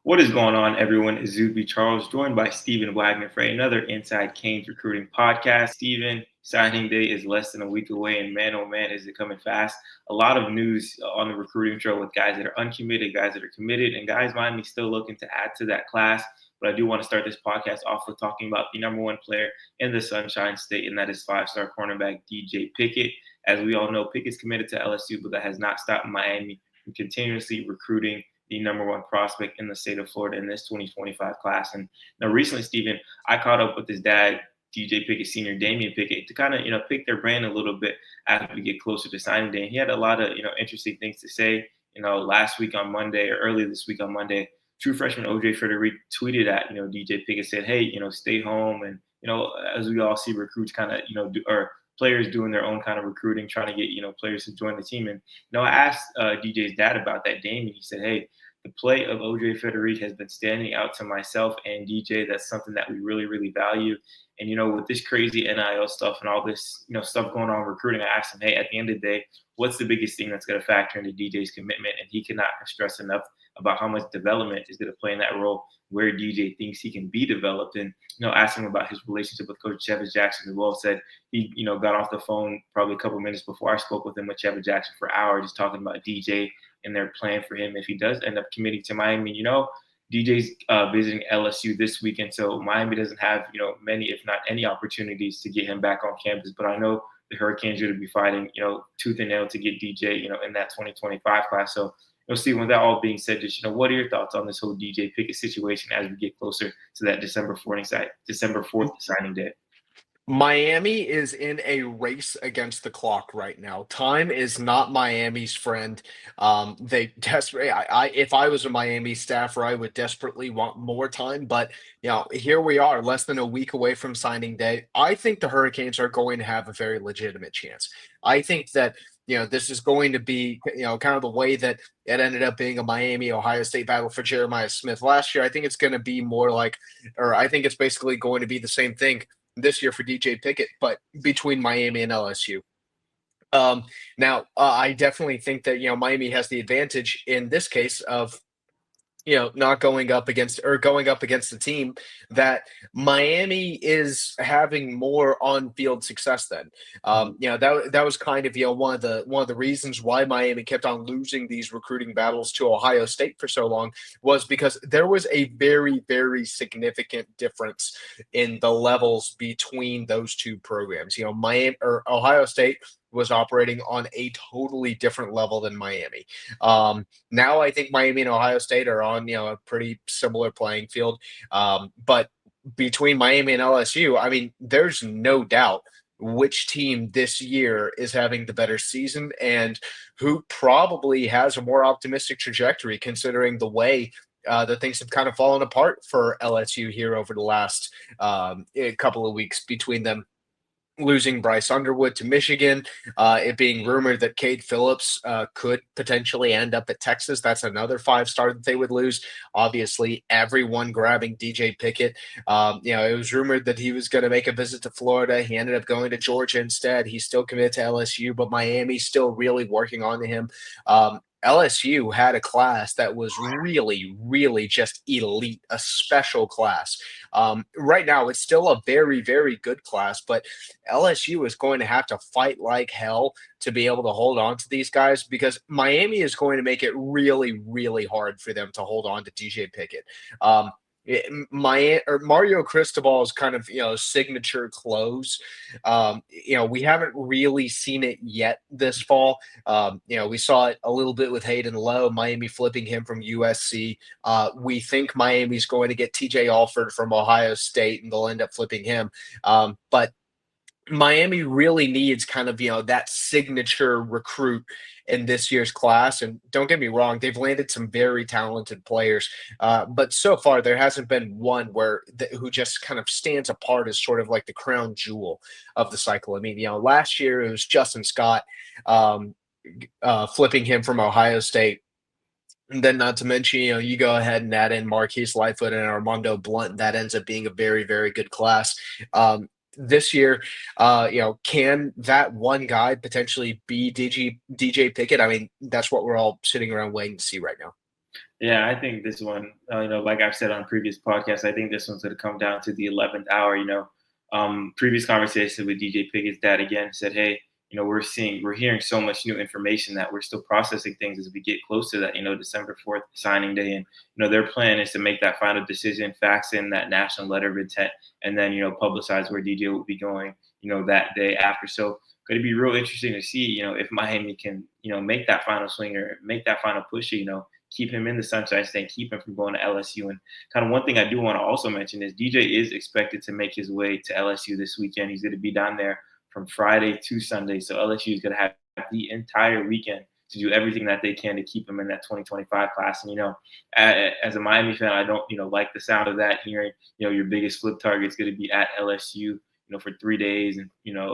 What is going on, everyone? Izubee Charles, joined by Stephen Wagner for another Inside Canes recruiting podcast. Stephen, signing day is less than a week away, and man, oh man, is it coming fast. A lot of news on the recruiting trail with guys that are uncommitted, guys that are committed, and guys Miami still looking to add to that class. But I do want to start this podcast off with talking about the number one player in the Sunshine State, and that is five-star cornerback DJ Pickett. As we all know, Pickett's committed to LSU, but that has not stopped Miami from continuously recruiting the number one prospect in the state of Florida in this 2025 class. And now recently, Stephen, I caught up with his dad, DJ Pickett Sr., Damian Pickett, to kind of, pick their brain a little bit as we get closer to signing day. And he had a lot of, interesting things to say. Last week on Monday or early this week on Monday, true freshman OJ Frederick tweeted at, DJ Pickett, said, hey, stay home. And, as we all see recruits kind of, or players doing their own kind of recruiting, trying to get, players to join the team. And, I asked DJ's dad about that, Damian. He said, hey, the play of OJ Frederick has been standing out to myself and DJ. That's something that we really, really value. And, with this crazy NIL stuff and all this, stuff going on recruiting, I asked him, hey, at the end of the day, what's the biggest thing that's going to factor into DJ's commitment? And he cannot stress enough about how much development is going to play in that role, where DJ thinks he can be developed. And, asking him about his relationship with Coach Chevy Jackson as well, said he, got off the phone probably a couple of minutes before I spoke with him with Chevy Jackson for hours, just talking about DJ and their plan for him if he does end up committing to Miami. DJ's visiting LSU this weekend, so Miami doesn't have, many, if not any, opportunities to get him back on campus. But I know the Hurricanes are going to be fighting, tooth and nail to get DJ, in that 2025 class. So, Steve, with that all being said, just, what are your thoughts on this whole DJ Pickett situation as we get closer to that December 4th signing day? Miami is in a race against the clock right now. Time is not Miami's friend. They desperately. If I was a Miami staffer, I would desperately want more time. But here we are, less than a week away from signing day. I think the Hurricanes are going to have a very legitimate chance. I think that this is going to be, kind of the way that it ended up being a Miami-Ohio State battle for Jeremiah Smith last year. I think it's going to be more like, or I think it's basically going to be the same thing this year for DJ Pickett, but between Miami and LSU. Now, I definitely think that, Miami has the advantage in this case of not going up against or going up against the team that Miami is having more on-field success than. That was kind of one of the reasons why Miami kept on losing these recruiting battles to Ohio State for so long was because there was a very, very significant difference in the levels between those two programs. Miami or Ohio State was operating on a totally different level than Miami. Now I think Miami and Ohio State are on, a pretty similar playing field. But between Miami and LSU, I mean, there's no doubt which team this year is having the better season and who probably has a more optimistic trajectory considering the way that things have kind of fallen apart for LSU here over the last couple of weeks between them losing Bryce Underwood to Michigan, it being rumored that Cade Phillips could potentially end up at Texas. That's another five-star that they would lose. Obviously, everyone grabbing DJ Pickett. It was rumored that he was going to make a visit to Florida. He ended up going to Georgia instead. He's still committed to LSU, but Miami's still really working on him. LSU had a class that was really, really just elite, a special class. Right now, it's still a very, very good class, but LSU is going to have to fight like hell to be able to hold on to these guys because Miami is going to make it really, really hard for them to hold on to DJ Pickett. Mario Cristobal's kind of signature close. We haven't really seen it yet this fall. We saw it a little bit with Hayden Lowe, Miami flipping him from USC. We think Miami's going to get TJ Alfred from Ohio State, and they'll end up flipping him. But Miami really needs kind of, that signature recruit in this year's class. And don't get me wrong, they've landed some very talented players. But so far, there hasn't been one who just kind of stands apart as sort of like the crown jewel of the cycle. I mean, last year it was Justin Scott flipping him from Ohio State. And then not to mention, you go ahead and add in Marquise Lightfoot and Armando Blunt. That ends up being a very, very good class. This year, can that one guy potentially be DJ Pickett? I mean, that's what we're all sitting around waiting to see right now. Yeah, I think this one, like I've said on previous podcasts, I think this one's going to come down to the 11th hour. Previous conversation with DJ Pickett's dad again said, "Hey, we're hearing so much new information that we're still processing things as we get close to that, December 4th signing day, and their plan is to make that final decision, fax in that national letter of intent, and then publicize where DJ will be going, that day after. So." Going to be real interesting to see, if Miami can, make that final swing or make that final push, keep him in the Sunshine State, keep him from going to LSU. And kind of one thing I do want to also mention is DJ is expected to make his way to LSU this weekend. He's going to be down there from Friday to Sunday. So LSU is going to have the entire weekend to do everything that they can to keep him in that 2025 class. And, as a Miami fan, I don't, like the sound of that, hearing, your biggest flip target is going to be at LSU, for 3 days and,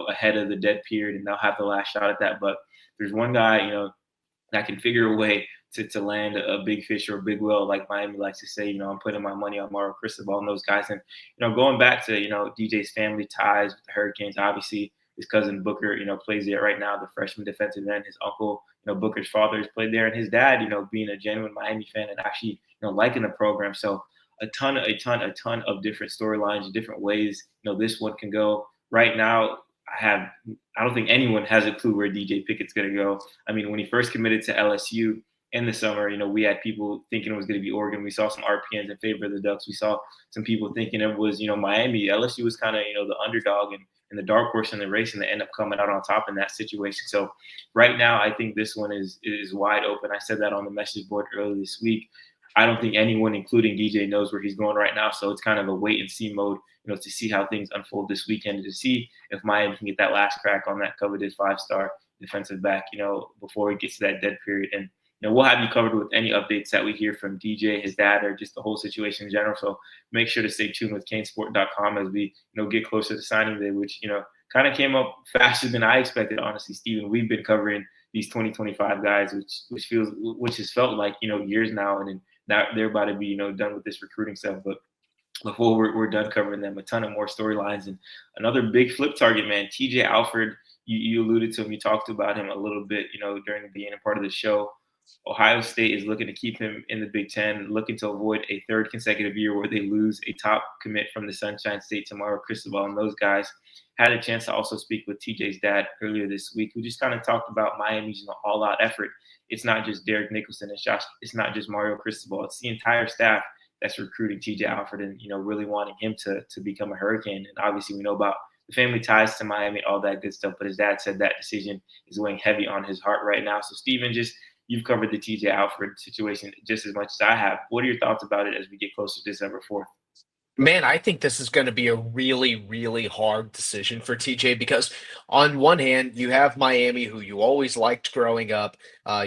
ahead of the dead period, and they'll have the last shot at that. But there's one guy, that can figure a way to land a big fish or a big whale, like Miami likes to say. I'm putting my money on Mario Cristobal and those guys. And, going back to, DJ's family ties with the Hurricanes, obviously his cousin Booker, plays there right now, the freshman defensive end. His uncle, Booker's father has played there, and his dad, being a genuine Miami fan and actually, liking the program. So a ton of different storylines, different ways, this one can go. Right now, I don't think anyone has a clue where DJ Pickett's going to go. I mean, when he first committed to LSU in the summer, we had people thinking it was going to be Oregon. We saw some RPNs in favor of the Ducks. We saw some people thinking it was, Miami. LSU was kind of, the underdog and the dark horse in the race, and they end up coming out on top in that situation. So right now, I think this one is wide open. I said that on the message board earlier this week. I don't think anyone, including DJ, knows where he's going right now. So it's kind of a wait and see mode, to see how things unfold this weekend, and to see if Miami can get that last crack on that coveted 5-star defensive back, before it gets to that dead period. And, we'll have you covered with any updates that we hear from DJ, his dad, or just the whole situation in general. So make sure to stay tuned with canesport.com as we, get closer to signing day, which, kind of came up faster than I expected, honestly, Steven. We've been covering these 2025 guys, which has felt like, years now. And now they're about to be, done with this recruiting stuff. But before we're done covering them, a ton of more storylines. And another big flip target, man, TJ Alfred, you alluded to him. You talked about him a little bit, during the beginning part of the show. Ohio State is looking to keep him in the Big Ten, looking to avoid a third consecutive year where they lose a top commit from the Sunshine State to Mario Cristobal. And those guys had a chance to also speak with TJ's dad earlier this week, who just kind of talked about Miami's all-out effort. It's not just Derek Nicholson. It's not just Mario Cristobal. It's the entire staff that's recruiting TJ Alfred and, really wanting him to become a Hurricane. And obviously we know about the family ties to Miami, all that good stuff. But his dad said that decision is weighing heavy on his heart right now. So, Steven, you've covered the TJ Alfred situation just as much as I have. What are your thoughts about it as we get closer to December 4th? Man, I think this is going to be a really, really hard decision for TJ because, on one hand, you have Miami, who you always liked growing up.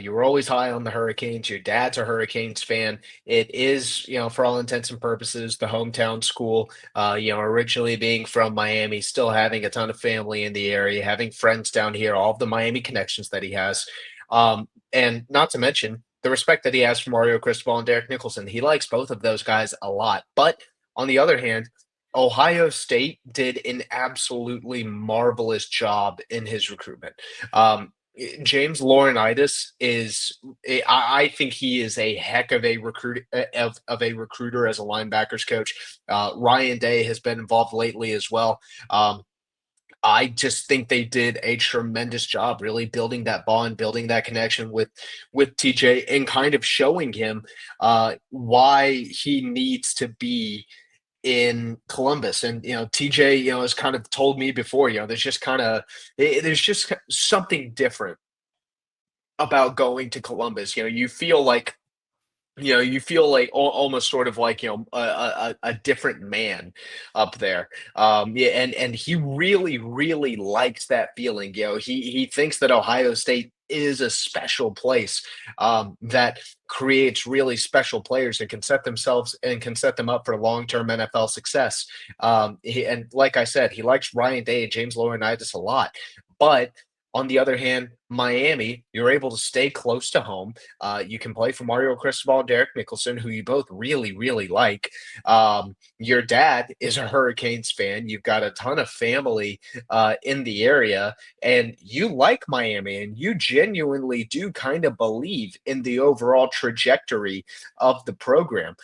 You were always high on the Hurricanes. Your dad's a Hurricanes fan. It is, for all intents and purposes, the hometown school. Originally being from Miami, still having a ton of family in the area, having friends down here, all of the Miami connections that he has. And not to mention the respect that he has for Mario Cristobal and Derek Nicholson. He likes both of those guys a lot. But on the other hand, Ohio State did an absolutely marvelous job in his recruitment. James Laurinaitis I think he is a heck of a recruiter as a linebackers coach. Ryan Day has been involved lately as well. I just think they did a tremendous job really building that bond, building that connection with TJ, and kind of showing him why he needs to be in Columbus. And TJ has kind of told me before, there's just something different about going to Columbus. You feel like almost sort of like a different man up there. And he really really likes that feeling. He thinks that Ohio State is a special place that creates really special players and can set them up for long-term NFL success. And like I said, he likes Ryan Day and James Laurinaitis a lot, but on the other hand, Miami, you're able to stay close to home. You can play for Mario Cristobal and Derek Mickelson, who you both really, really like. Your dad is a Hurricanes fan. You've got a ton of family in the area, and you like Miami, and you genuinely do kind of believe in the overall trajectory of the program.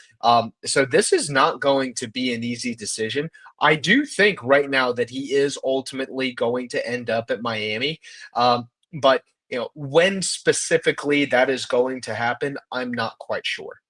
So this is not going to be an easy decision. I do think right now that he is ultimately going to end up at Miami. But when specifically that is going to happen, I'm not quite sure.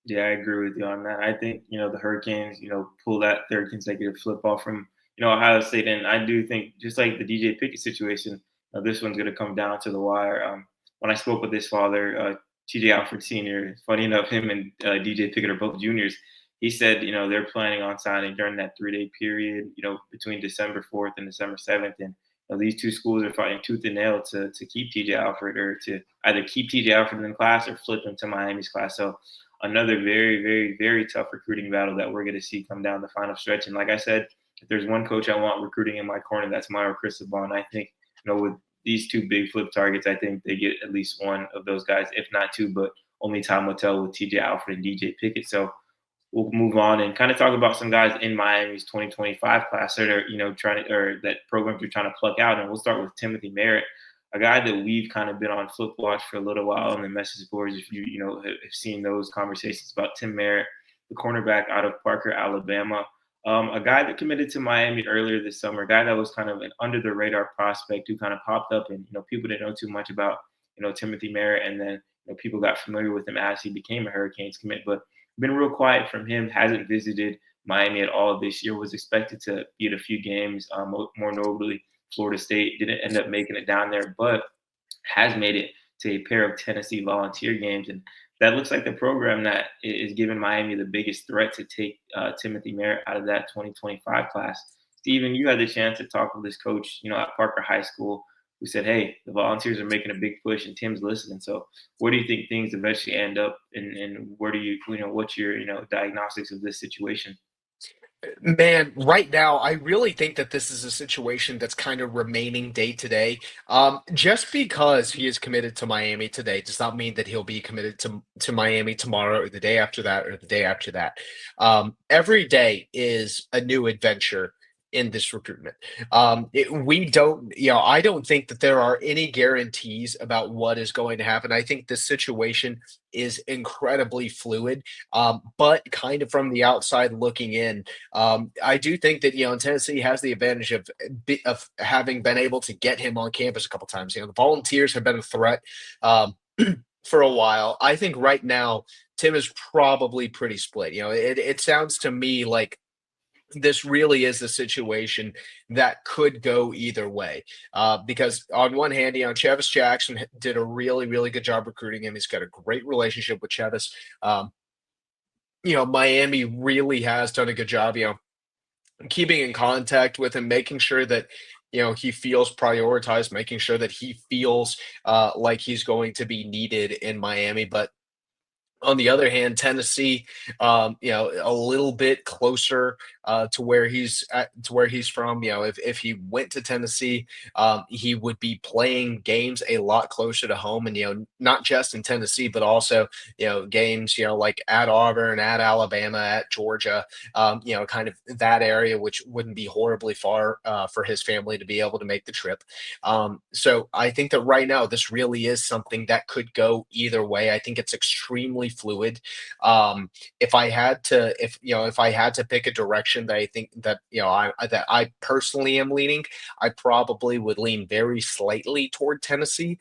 Yeah, I agree with you on that. I think, the Hurricanes, pull that third consecutive flip off from, Ohio State. And I do think, just like the DJ Pickett situation, this one's going to come down to the wire. When I spoke with his father, TJ Alfred Sr., funny enough, him and DJ Pickett are both juniors. He said, they're planning on signing during that 3-day period, between December 4th and December 7th. And these two schools are fighting tooth and nail to keep TJ Alfred, or to either keep TJ Alfred in the class or flip him to Miami's class. So another very, very, very tough recruiting battle that we're going to see come down the final stretch. And like I said, if there's one coach I want recruiting in my corner, that's Mario Cristobal. And I think, with these two big flip targets, I think they get at least one of those guys, if not two, but only time will tell with TJ Alfred and DJ Pickett. So we'll move on and kind of talk about some guys in Miami's 2025 class that are, trying to, or that programs are trying to pluck out. And we'll start with Timothy Merritt, a guy that we've kind of been on flip watch for a little while on the message boards. If you have seen those conversations about Tim Merritt, the cornerback out of Parker, Alabama, a guy that committed to Miami earlier this summer, a guy that was kind of an under the radar prospect who kind of popped up, and people didn't know too much about Timothy Merritt, and then people got familiar with him as he became a Hurricanes commit, but been real quiet from him. Hasn't visited Miami at all this year. Was expected to be at a few games, more notably Florida State. Didn't end up making it down there, but has made it to a pair of Tennessee Volunteer games. And that looks like the program that is giving Miami the biggest threat to take Timothy Merritt out of that 2025 class. Steven, you had the chance to talk with this coach, at Parker High School, who said, hey, the Volunteers are making a big push and Tim's listening. So where do you think things eventually end up, and where do what's your, diagnostics of this situation? Man, right now, I really think that this is a situation that's kind of remaining day to day. Just because he is committed to Miami today does not mean that he'll be committed to Miami tomorrow or the day after that or the day after that. Every day is a new adventure in this recruitment. We don't, I don't think that there are any guarantees about what is going to happen. I think this situation is incredibly fluid, but kind of from the outside looking in, I do think that Tennessee has the advantage of having been able to get him on campus a couple times. The Volunteers have been a threat for a while. I think right now Tim is probably pretty split. It sounds to me like this really is a situation that could go either way. Because on one hand, Chavis Jackson did a really, really good job recruiting him. He's got a great relationship with Chavis. Miami really has done a good job, keeping in contact with him, making sure that he feels prioritized, making sure that he feels like he's going to be needed in Miami. But on the other hand, Tennessee, a little bit closer to where he's from. If he went to Tennessee, he would be playing games a lot closer to home, and not just in Tennessee, but also games like at Auburn, at Alabama, at Georgia, kind of that area, which wouldn't be horribly far for his family to be able to make the trip. So I think that right now this really is something that could go either way. I think it's extremely fluid. If I had to pick a direction that I think that I personally am leaning, I probably would lean very slightly toward Tennessee.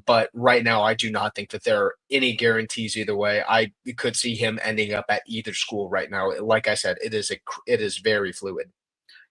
But right now, I do not think that there are any guarantees either way. I could see him ending up at either school right now. Like I said, it is very fluid.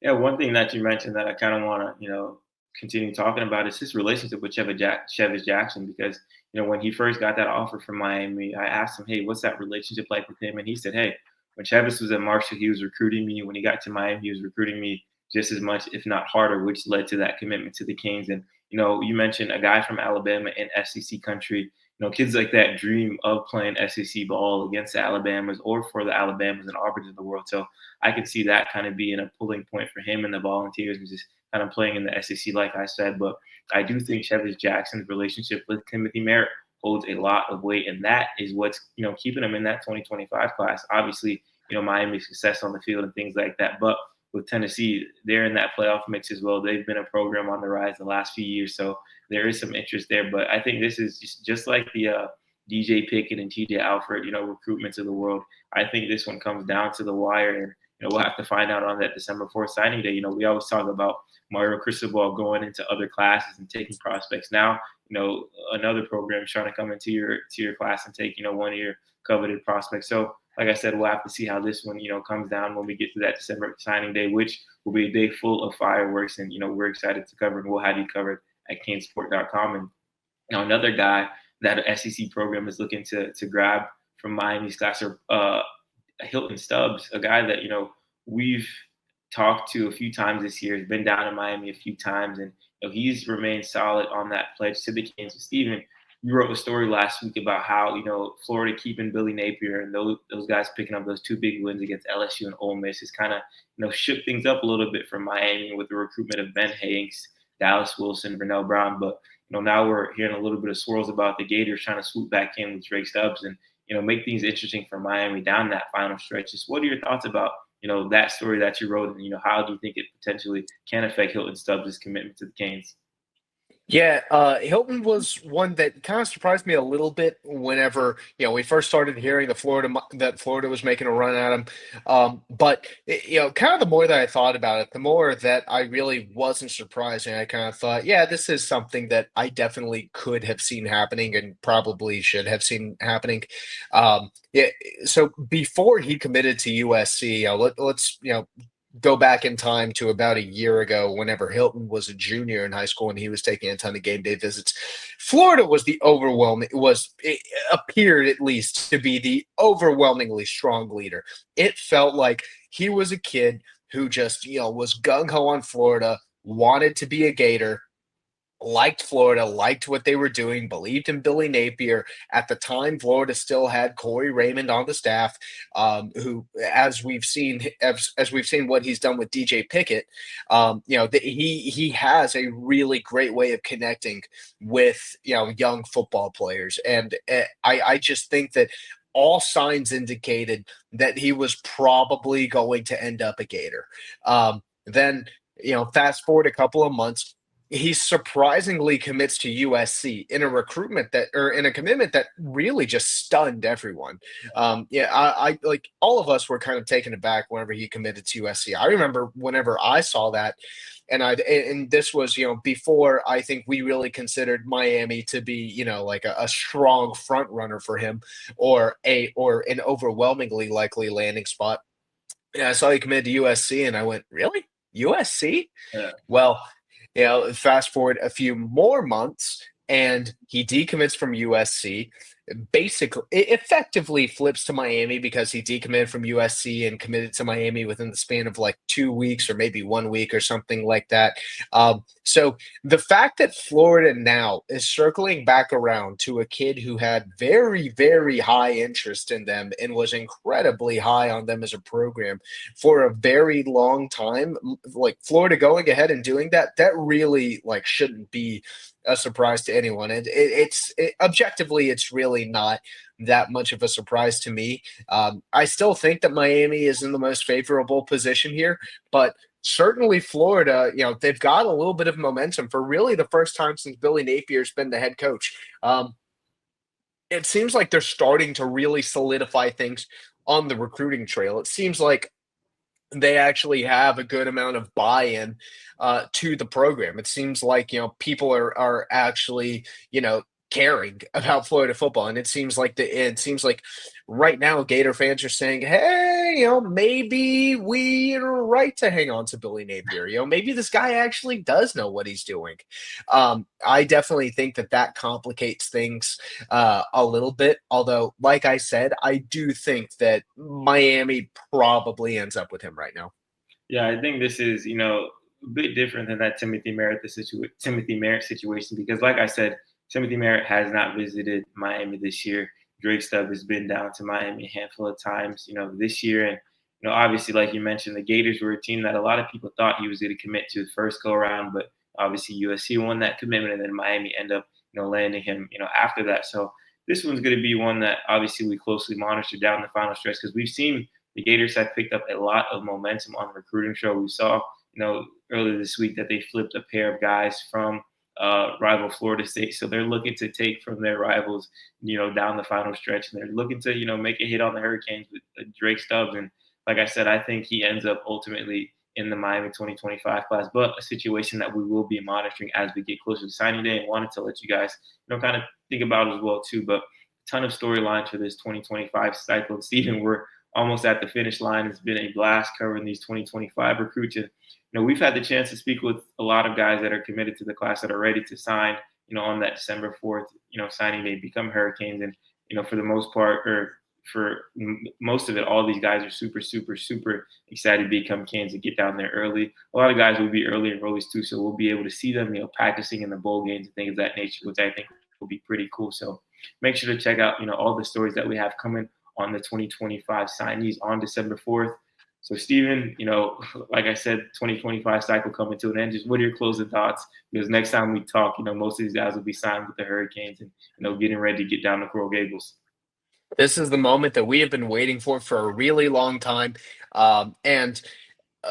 Yeah, one thing that you mentioned that I kind of want to, continue talking about is his relationship with Chavis Jackson, because, when he first got that offer from Miami, I asked him, hey, what's that relationship like with him? And he said, hey, when Chavis was at Marshall, he was recruiting me. When he got to Miami, he was recruiting me just as much, if not harder, which led to that commitment to the Kings. And, you mentioned a guy from Alabama in SEC country. Kids like that dream of playing SEC ball against the Alabamas or for the Alabamas and Auburns of the world. So I could see that kind of being a pulling point for him and the Volunteers, and just kind of playing in the SEC, like I said. But I do think Chevis Jackson's relationship with Timothy Merritt holds a lot of weight, and that is what's keeping him in that 2025 class. Obviously, Miami's success on the field and things like that, but with Tennessee, they're in that playoff mix as well. They've been a program on the rise the last few years, so there is some interest there. But I think this is just like the DJ Pickett and TJ Alfred, recruitments of the world. I think this one comes down to the wire, and we'll have to find out on that December 4th signing day. We always talk about Mario Cristobal going into other classes and taking prospects. Now, another program is trying to come into your class and take, one of your coveted prospects. So, like I said, we'll have to see how this one, comes down when we get to that December signing day, which will be a day full of fireworks. And, we're excited to cover, and we'll have you covered at canesport.com. And another guy that an SEC program is looking to grab from Miami's class are Hilton Stubs, a guy that, we've talked to a few times this year. He's been down in Miami a few times, and he's remained solid on that pledge to the Canes. So, Steven, you wrote a story last week about how, Florida keeping Billy Napier and those guys picking up those two big wins against LSU and Ole Miss has kind of, shook things up a little bit from Miami with the recruitment of Ben Hanks, Dallas Wilson, Vernell Brown. But, now we're hearing a little bit of swirls about the Gators trying to swoop back in with Drake Stubbs and, make things interesting for Miami down that final stretch. Just what are your thoughts about, that story that you wrote, and, how do you think it potentially can affect Hilton Stubbs' commitment to the Canes? Yeah, Hilton was one that kind of surprised me a little bit whenever we first started hearing that Florida was making a run at him. But kind of the more that I thought about it, the more that I really wasn't surprised, and I kind of thought, yeah, this is something that I definitely could have seen happening and probably should have seen happening. Yeah, so before he committed to USC, let's go back in time to about a year ago whenever Hilton was a junior in high school and he was taking a ton of game day visits. Florida was it appeared at least to be the overwhelmingly strong leader. It felt like he was a kid who just, was gung-ho on Florida, wanted to be a Gator, liked Florida, liked what they were doing, believed in Billy Napier. At the time, Florida still had Corey Raymond on the staff, who, as we've seen what he's done with DJ Pickett, he has a really great way of connecting with young football players, and I just think that all signs indicated that he was probably going to end up a Gator. Then fast forward a couple of months. He surprisingly commits to USC in a commitment that really just stunned everyone. I like all of us were kind of taken aback whenever he committed to USC. I remember whenever I saw that, and this was before I think we really considered Miami to be like a strong front runner for him or an overwhelmingly likely landing spot. Yeah, I saw he committed to USC, and I went, really? USC? Yeah. Well, fast forward a few more months, and he decommits from USC. Basically, it effectively flips to Miami because he decommitted from USC and committed to Miami within the span of like 2 weeks or maybe 1 week or something like that. So the fact that Florida now is circling back around to a kid who had very, very high interest in them and was incredibly high on them as a program for a very long time, like Florida going ahead and doing that really shouldn't be a surprise to anyone. And objectively, it's really not that much of a surprise to me. I still think that Miami is in the most favorable position here, but certainly Florida, they've got a little bit of momentum for really the first time since Billy Napier's been the head coach. It seems like they're starting to really solidify things on the recruiting trail. It seems like they actually have a good amount of buy-in to the program. It seems like people are actually caring about Florida football, and it seems like right now Gator fans are saying, hey, maybe we're right to hang on to Billy Napier. Maybe this guy actually does know what he's doing. I definitely think that complicates things a little bit. Although, like I said, I do think that Miami probably ends up with him right now. Yeah, I think this is, a bit different than that Timothy Merritt situation because, like I said, Timothy Merritt has not visited Miami this year. Drake Stubbs has been down to Miami a handful of times, this year. And, Obviously, like you mentioned, the Gators were a team that a lot of people thought he was going to commit to the first go around, but obviously USC won that commitment, and then Miami ended up, landing him, after that. So this one's going to be one that obviously we closely monitor down the final stretch, because we've seen the Gators have picked up a lot of momentum on the recruiting trail. We saw, earlier this week that they flipped a pair of guys from rival Florida State. So they're looking to take from their rivals, down the final stretch. And they're looking to, make a hit on the Hurricanes with Drake Stubbs. And like I said, I think he ends up ultimately in the Miami 2025 class, but a situation that we will be monitoring as we get closer to signing day, and wanted to let you guys, kind of think about it as well too. But a ton of storylines for this 2025 cycle. Stephen, we're almost at the finish line. It's been a blast covering these 2025 recruits. And, we've had the chance to speak with a lot of guys that are committed to the class that are ready to sign, on that December 4th, signing day, become Hurricanes. And, for the most part, or for most of it, all these guys are super, super, super excited to become Canes and get down there early. A lot of guys will be early enrollees too, so we'll be able to see them, practicing in the bowl games and things of that nature, which I think will be pretty cool. So make sure to check out, all the stories that we have coming on the 2025 signees on December 4th. So, Stephen, like I said, 2025 cycle coming to an end. Just what are your closing thoughts? Because next time we talk, most of these guys will be signed with the Hurricanes and, getting ready to get down to Coral Gables. This is the moment that we have been waiting for a really long time. And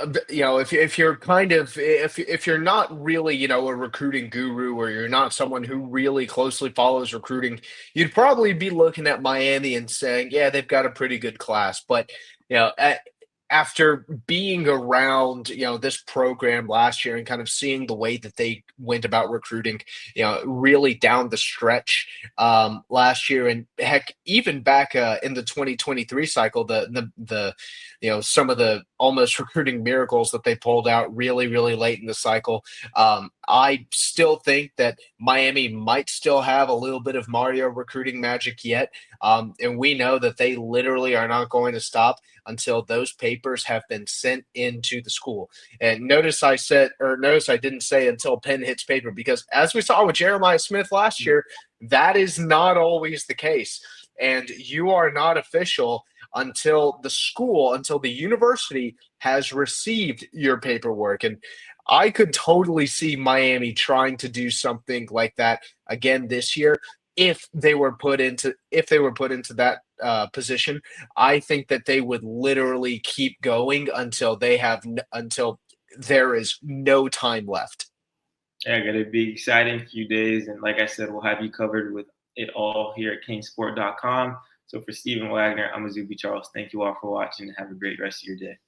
if you're if you're not really, a recruiting guru, or you're not someone who really closely follows recruiting, you'd probably be looking at Miami and saying, yeah, they've got a pretty good class. But, after being around, this program last year and kind of seeing the way that they went about recruiting, really down the stretch last year, and heck, even back in the 2023 cycle, the some of the almost recruiting miracles that they pulled out really, really late in the cycle. I still think that Miami might still have a little bit of Mario recruiting magic yet. And we know that they literally are not going to stop until those papers have been sent into the school. And notice I didn't say until pen hits paper, because as we saw with Jeremiah Smith last year, that is not always the case. And you are not official until the university has received your paperwork. And I could totally see Miami trying to do something like that again this year if they were put into that position. I think that they would literally keep going until there is no time left. Yeah, going to be exciting few days, and like I said, we'll have you covered with it all here at canesport.com. So for Stephen Wagner, I'm Izubee Charles. Thank you all for watching, and have a great rest of your day.